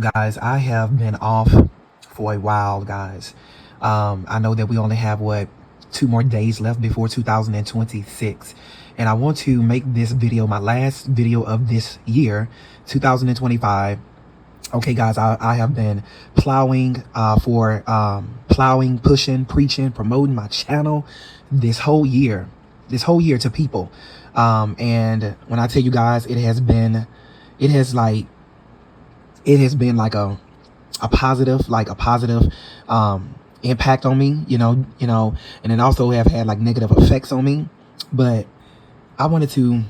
Guys, I have been off for a while, guys. I know that we only have 2 more days left before 2026, and I want to make this video my last video of this year, 2025. Okay, guys, I have been plowing plowing, pushing, preaching, promoting my channel this whole year to people. And when I tell you guys, it has like it has been like a positive impact on me, and it also have had like negative effects on me. But I wanted to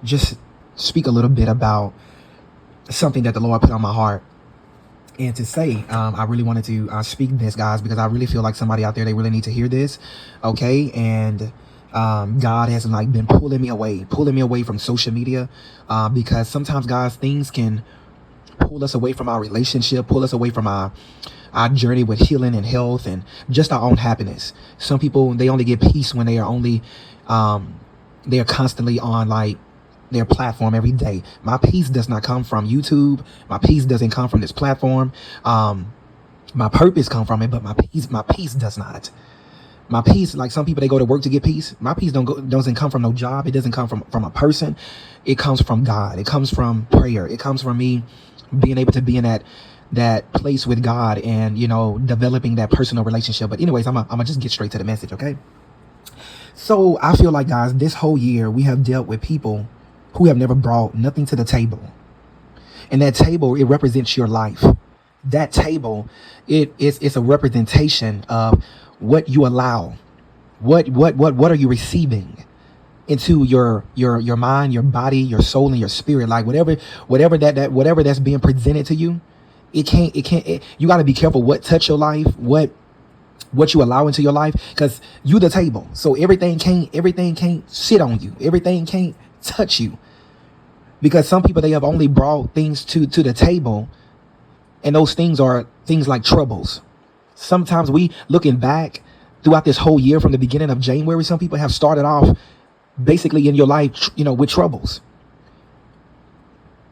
just speak a little bit about something that the Lord put on my heart and to say. I really wanted to speak this, guys, because I really feel like somebody out there, they really need to hear this. Okay. And God has like been pulling me away from social media, because sometimes, guys, things can pull us away from our relationship, pull us away from our journey with healing and health and just our own happiness. Some people, they only get peace when they are only they are constantly on like their platform every day. My peace does not come from YouTube. My peace doesn't come from this platform. My purpose come from it, but my peace does not. My peace, like some people, they go to work to get peace. My peace doesn't come from no job. It doesn't come from a person. It comes from God. It comes from prayer. It comes from me being able to be in that place with God and, developing that personal relationship. But anyways, I'm gonna just get straight to the message, okay? So I feel like, guys, this whole year we have dealt with people who have never brought nothing to the table. And that table, it represents your life. That table, it's a representation of what you allow. What are you receiving into your mind, your body, your soul, and your spirit? Like whatever that's being presented to you, you got to be careful what touch your life, what you allow into your life, because you the table. So everything can't sit on you. Everything can't touch you, because some people, they have only brought things to the table, and those things are things like troubles. Sometimes we, looking back throughout this whole year from the beginning of January, some people have started off basically in your life, with troubles.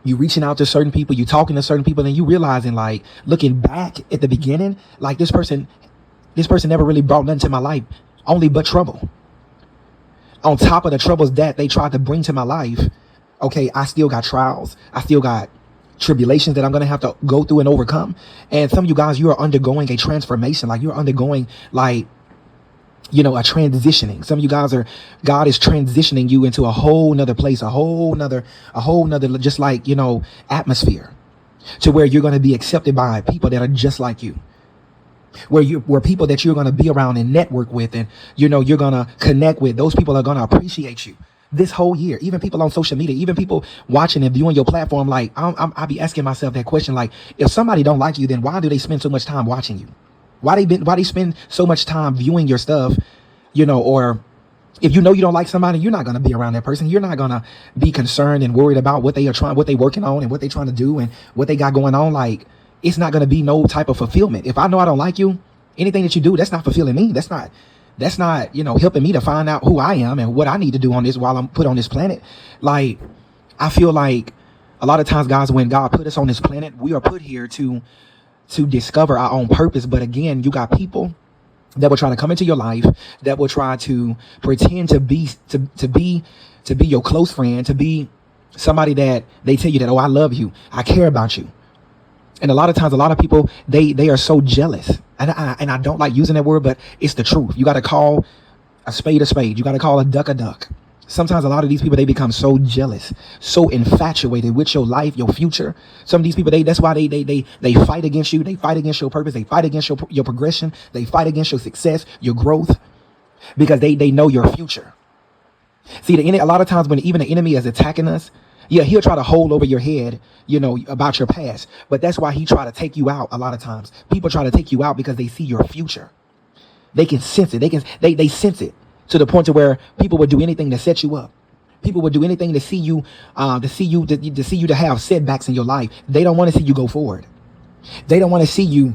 You reaching out to certain people, you talking to certain people, and you realizing, like, looking back at the beginning, like this person never really brought nothing to my life, only but trouble. On top of the troubles that they tried to bring to my life, okay, I still got trials. I still got tribulations that I'm going to have to go through and overcome. And some of you guys, you are undergoing a transformation. Like you're undergoing like, a transitioning. Some of you guys God is transitioning you into a whole nother place, a whole nother, just like, atmosphere, to where you're going to be accepted by people that are just like you. Where people that you're going to be around and network with, and you're going to connect with, those people are going to appreciate you this whole year. Even people on social media, even people watching and viewing your platform, like I'll be asking myself that question, like, if somebody don't like you, then why do they spend so much time watching you? Why they spend so much time viewing your stuff? Or if you don't like somebody, you're not going to be around that person. You're not going to be concerned and worried about what they working on and what they trying to do and what they got going on. Like, it's not going to be no type of fulfillment. If I know I don't like you, anything that you do, that's not fulfilling me. That's not, helping me to find out who I am and what I need to do on this while I'm put on this planet. Like, I feel like a lot of times, guys, when God put us on this planet, we are put here to discover our own purpose. But again, you got people that will try to come into your life, that will try to pretend to be your close friend, to be somebody that they tell you that, oh, I love you, I care about you. And a lot of times, a lot of people, they are so jealous. And I don't like using that word, but it's the truth. You got to call a spade a spade. You got to call a duck a duck. Sometimes a lot of these people, they become so jealous, so infatuated with your life, your future. Some of these people, that's why they fight against you. They fight against your purpose. They fight against your progression. They fight against your success, your growth, because they know your future. See, a lot of times when even the enemy is attacking us, yeah, he'll try to hold over your head, about your past. But that's why he try to take you out a lot of times. People try to take you out because they see your future. They can sense it. They sense it to the point to where people would do anything to set you up. People would do anything to see you, to have setbacks in your life. They don't want to see you go forward. They don't want to see you,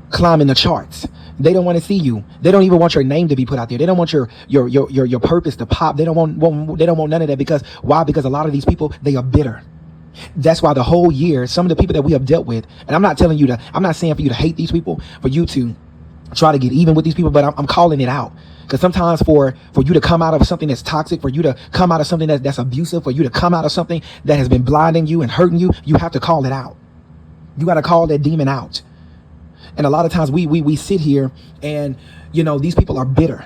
climbing the charts. They don't want to see you. They don't even want your name to be put out there. They don't want your purpose to pop. They don't want none of that. Because why? Because a lot of these people, they are bitter. That's why the whole year, some of the people that we have dealt with, and I'm not saying for you to hate these people, for you to try to get even with these people, but I'm calling it out. Because sometimes for you to come out of something that's toxic, for you to come out of something that's abusive, for you to come out of something that has been blinding you and hurting you, you have to call it out. You got to call that demon out. And a lot of times we sit here and, these people are bitter.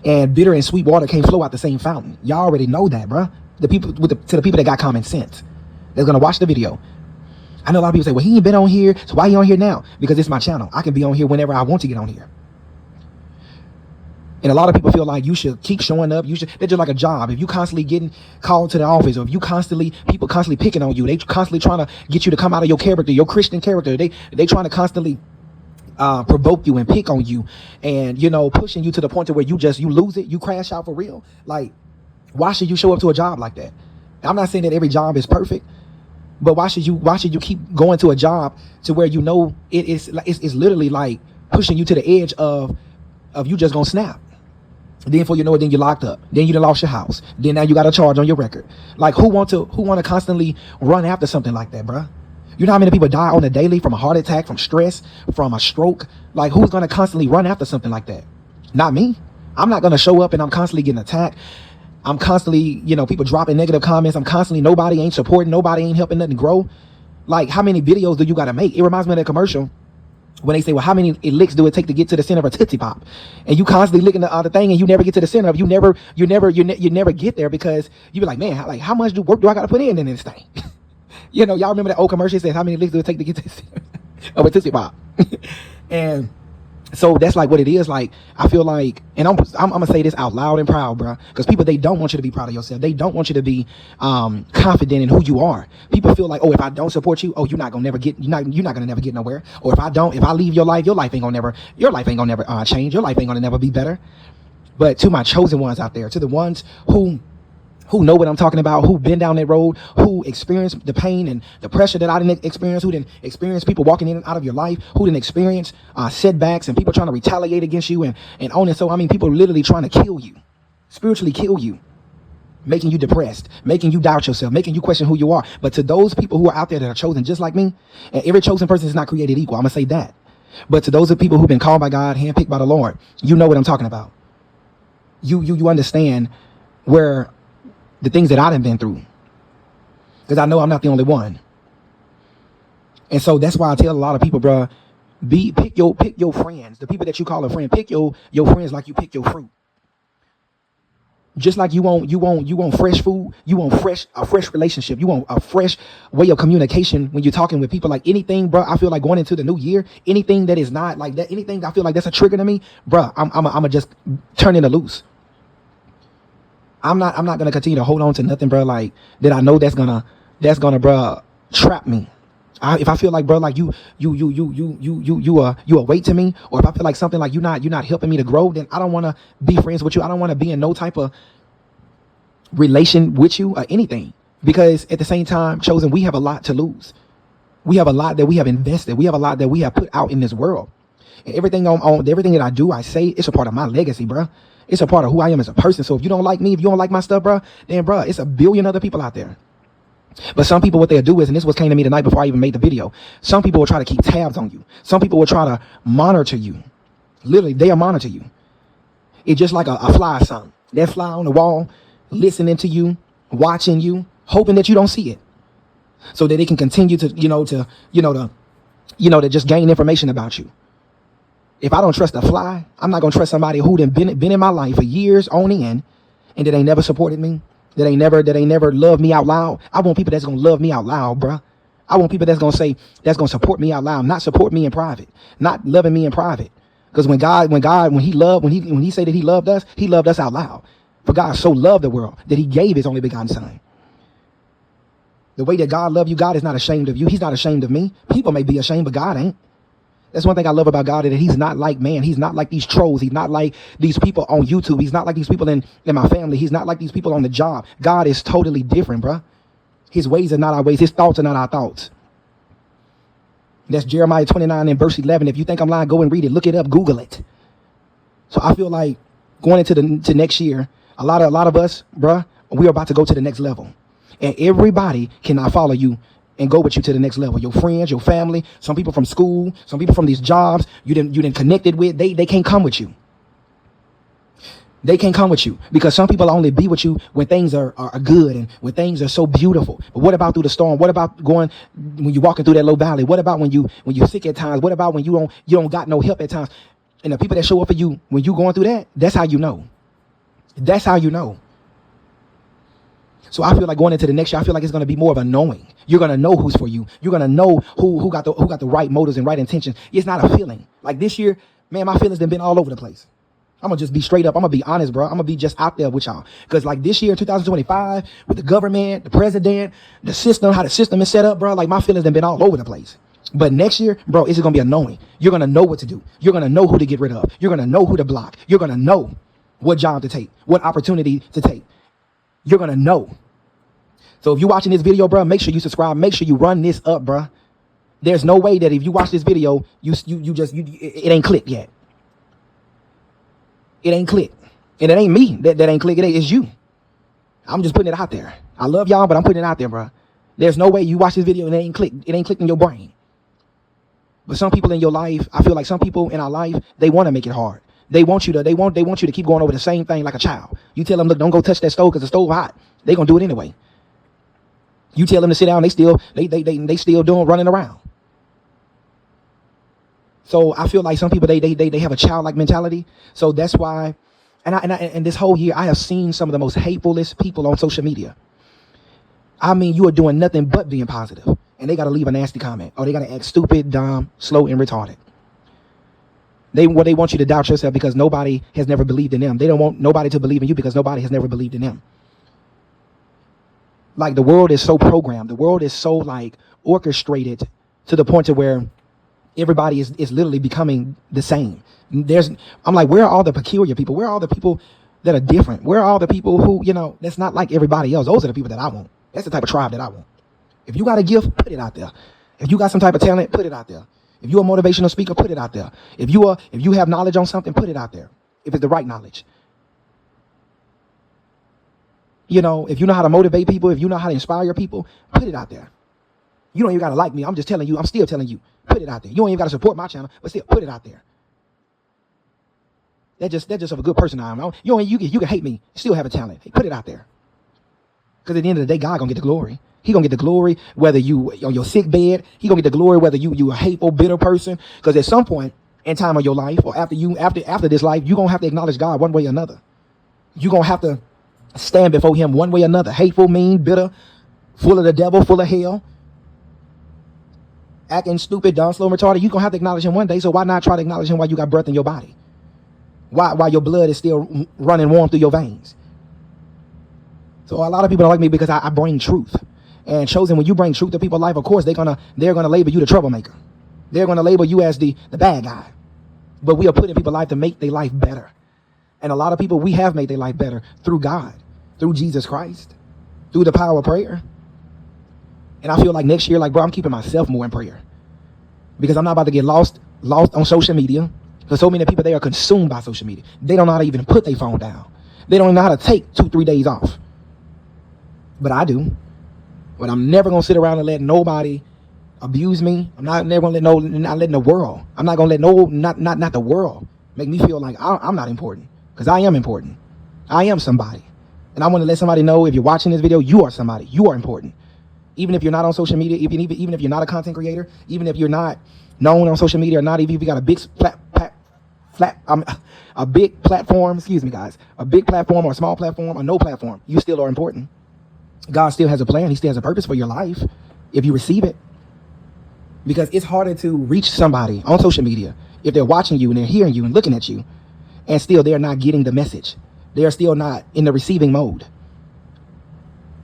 And bitter and sweet water can't flow out the same fountain. Y'all already know that, bruh. To the people that got common sense, that's going to watch the video. I know a lot of people say, well, he ain't been on here, so why he on here now? Because it's my channel. I can be on here whenever I want to get on here. And a lot of people feel like you should keep showing up. They're just like a job. If you constantly getting called to the office, or if people constantly picking on you, they constantly trying to get you to come out of your character, your Christian character. They trying to constantly provoke you and pick on you, and pushing you to the point to where you lose it, you crash out for real. Like, why should you show up to a job like that? I'm not saying that every job is perfect, but why should you keep going to a job to where it's literally like pushing you to the edge of you just gonna snap? Then before you know it, then you're locked up. Then you done lost your house. Then now you got a charge on your record. Like, who want to constantly run after something like that, bruh? You know how many people die on a daily from a heart attack, from stress, from a stroke? Like, who's gonna constantly run after something like that? Not me. I'm not gonna show up and I'm constantly getting attacked. I'm constantly, people dropping negative comments. I'm constantly, nobody ain't supporting, nobody ain't helping nothing grow. Like, how many videos do you gotta make? It reminds me of that commercial when they say, well, how many licks do it take to get to the center of a Tootsie Pop? And you constantly licking the other thing and you never get to the center of it. You never get there, because you be like, man, how much work do I got to put in this thing? Y'all remember that old commercial that says, how many licks do it take to get to the center of a Tootsie Pop? And so that's like what it is. Like, I feel like, and I'm gonna say this out loud and proud, bro, because people, they don't want you to be proud of yourself. They don't want you to be confident in who you are. People feel like, oh, if I don't support you, oh, you're not gonna never get nowhere. Or if I leave your life ain't gonna never change. Your life ain't gonna never be better. But to my chosen ones out there, to the ones who know what I'm talking about, who've been down that road, who experienced the pain and the pressure that I didn't experience, who didn't experience people walking in and out of your life, who didn't experience setbacks and people trying to retaliate against you and on and so. I mean, people literally trying to kill you, spiritually kill you, making you depressed, making you doubt yourself, making you question who you are. But to those people who are out there that are chosen just like me, and every chosen person is not created equal, I'm going to say that. But to those of people who've been called by God, handpicked by the Lord, you know what I'm talking about. You understand where the things that I done been through, because I know I'm not the only one. And so that's why I tell a lot of people, bro, pick your friends, the people that you call a friend. Pick your friends like you pick your fruit. Just like you want fresh food, you want a fresh relationship, you want a fresh way of communication when you're talking with people. Like anything, bro, I feel like going into the new year, anything that is not like that, anything I feel like that's a trigger to me, bro, I'm just turn it loose. I'm not gonna continue to hold on to nothing, bro, like that I know that's gonna bro, trap me. If I feel like, bro, like you a weight to me, or if I feel like something like you're not helping me to grow, then I don't want to be friends with you. I don't want to be in no type of relation with you or anything, because at the same time, chosen, we have a lot to lose. We have a lot that we have invested. We have a lot that we have put out in this world, and everything everything that I do, I say, it's a part of my legacy, bro. It's a part of who I am as a person. So if you don't like me, if you don't like my stuff, bro, then, bro, it's a billion other people out there. But some people, what they'll do is, and this was came to me tonight before I even made the video, some people will try to keep tabs on you. Some people will try to monitor you. Literally, they'll monitor you. It's just like a fly or something. That fly on the wall, listening to you, watching you, hoping that you don't see it, so that they can continue to, to just gain information about you. If I don't trust a fly, I'm not gonna trust somebody who done been in my life for years on end, and that ain't never supported me, that ain't never loved me out loud. I want people that's gonna love me out loud, bruh. I want people that's gonna support me out loud, not support me in private, not loving me in private. Because when he said that he loved us out loud. For God so loved the world that he gave his only begotten son. The way that God loved you, God is not ashamed of you. He's not ashamed of me. People may be ashamed, but God ain't. That's one thing I love about God, is that he's not like man. He's not like these trolls. He's not like these people on YouTube. He's not like these people in my family. He's not like these people on the job. God is totally different, bro. His ways are not our ways. His thoughts are not our thoughts. That's Jeremiah 29 and verse 11. If you think I'm lying, go and read it. Look it up. Google it. So I feel like going into next year, a lot of us, bro, we're about to go to the next level. And everybody cannot follow you and go with you to the next level. Your friends, your family, some people from school, some people from these jobs you didn't connected with, they can't come with you. They can't come with you because some people only be with you when things are good and when things are so beautiful. But what about through the storm? What about going when you're walking through that low valley? What about when you're sick at times? What about when you don't got no help at times? And the people that show up for you when you going through that, that's how you know. That's how you know. So I feel like going into the next year, I feel like it's going to be more of a knowing. You're going to know who's for you. You're going to know who got the right motives and right intentions. It's not a feeling. Like this year, man, my feelings have been all over the place. I'm going to just be straight up. I'm going to be honest, bro. I'm going to be just out there with y'all. Because like this year, 2025, with the government, the president, the system, how the system is set up, bro, like my feelings have been all over the place. But next year, bro, it's just going to be a knowing. You're going to know what to do. You're going to know who to get rid of. You're going to know who to block. You're going to know what job to take, what opportunity to take. You're going to know. So if you're watching this video, bro, make sure you subscribe. Make sure you run this up, bro. There's no way that if you watch this video, it ain't clicked yet. It ain't clicked. And it ain't me that ain't clicked. It's you. I'm just putting it out there. I love y'all, but I'm putting it out there, bro. There's no way you watch this video and it ain't clicked. It ain't clicked in your brain. But some people in your life, I feel like some people in our life, they want to make it hard. They want you to keep going over the same thing like a child. You tell them, look, don't go touch that stove because the stove hot. They gonna do it anyway. You tell them to sit down, they still running around. So I feel like some people they have a childlike mentality. So that's why, and this whole year I have seen some of the most hatefulest people on social media. I mean, you are doing nothing but being positive, and they got to leave a nasty comment, or they got to act stupid, dumb, slow, and retarded. They want you to doubt yourself because nobody has never believed in them. They don't want nobody to believe in you because nobody has never believed in them. Like the world is so programmed. The world is so like orchestrated to the point to where everybody is literally becoming the same. I'm like, where are all the peculiar people? Where are all the people that are different? Where are all the people who, that's not like everybody else? Those are the people that I want. That's the type of tribe that I want. If you got a gift, put it out there. If you got some type of talent, put it out there. If you're a motivational speaker, put it out there. If you have knowledge on something, put it out there. If it's the right knowledge. If you know how to motivate people, if you know how to inspire people, put it out there. You don't even got to like me. I'm just telling you. I'm still telling you. Put it out there. You don't even got to support my channel, but still put it out there. That's just of a good person I am. You can hate me, still have a talent. Hey, put it out there. Because at the end of the day, God gonna get the glory. He gonna get the glory whether you on your sick bed. He gonna get the glory whether you a hateful, bitter person. Because at some point in time of your life, or after this life, you gonna have to acknowledge God one way or another. You gonna have to stand before Him one way or another. Hateful, mean, bitter, full of the devil, full of hell, acting stupid, dumb, slow, retarded. You gonna have to acknowledge Him one day. So why not try to acknowledge Him while you got breath in your body? While your blood is still running warm through your veins. So a lot of people don't like me because I bring truth. And Chosen, when you bring truth to people's life, of course they're gonna label you the troublemaker. They're gonna label you as the bad guy. But we are putting people's life to make their life better. And a lot of people, we have made their life better through God, through Jesus Christ, through the power of prayer. And I feel like next year, like, bro, I'm keeping myself more in prayer. Because I'm not about to get lost on social media. Because so many people, they are consumed by social media. They don't know how to even put their phone down. They don't know how to take 2-3 days off. But I do. But I'm never going to sit around and let nobody abuse me. I'm never going to not letting the world. I'm not going to let not the world make me feel like I'm not important. Because I am important. I am somebody. And I want to let somebody know, if you're watching this video, you are somebody. You are important. Even if you're not on social media, even if you're not a content creator, even if you're not known on social media, or not even if you got a big a big platform, excuse me guys, a big platform or a small platform or no platform, you still are important. God still has a plan. He still has a purpose for your life if you receive it. Because it's harder to reach somebody on social media if they're watching you and they're hearing you and looking at you, and still they're not getting the message. They're still not in the receiving mode.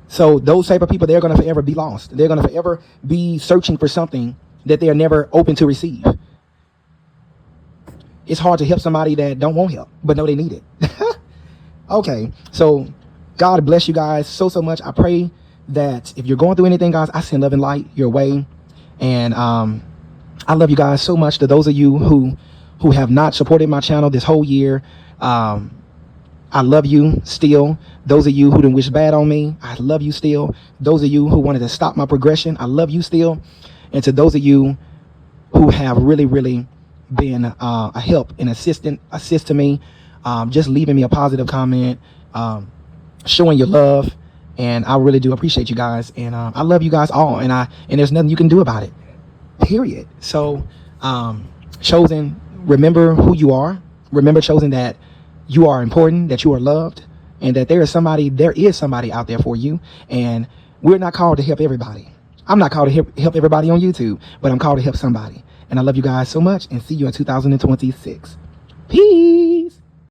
So those type of people, they're going to forever be lost. They're going to forever be searching for something that they're never open to receive. It's hard to help somebody that don't want help, but know they need it. Okay, so God bless you guys so much. I pray that if you're going through anything, guys, I send love and light your way. And I love you guys so much. To those of you who have not supported my channel this whole year, I love you still. Those of you who didn't wish bad on me, I love you still. Those of you who wanted to stop my progression, I love you still. And to those of you who have really been a help and assist to me, just leaving me a positive comment, showing your love, and I really do appreciate you guys, and I love you guys all, and there's nothing you can do about it, period. So, chosen, remember who you are. Remember, chosen, that you are important, that you are loved, and that there is somebody out there for you. And we're not called to help everybody. I'm not called to help everybody on YouTube, but I'm called to help somebody. And I love you guys so much, and see you in 2026. Peace.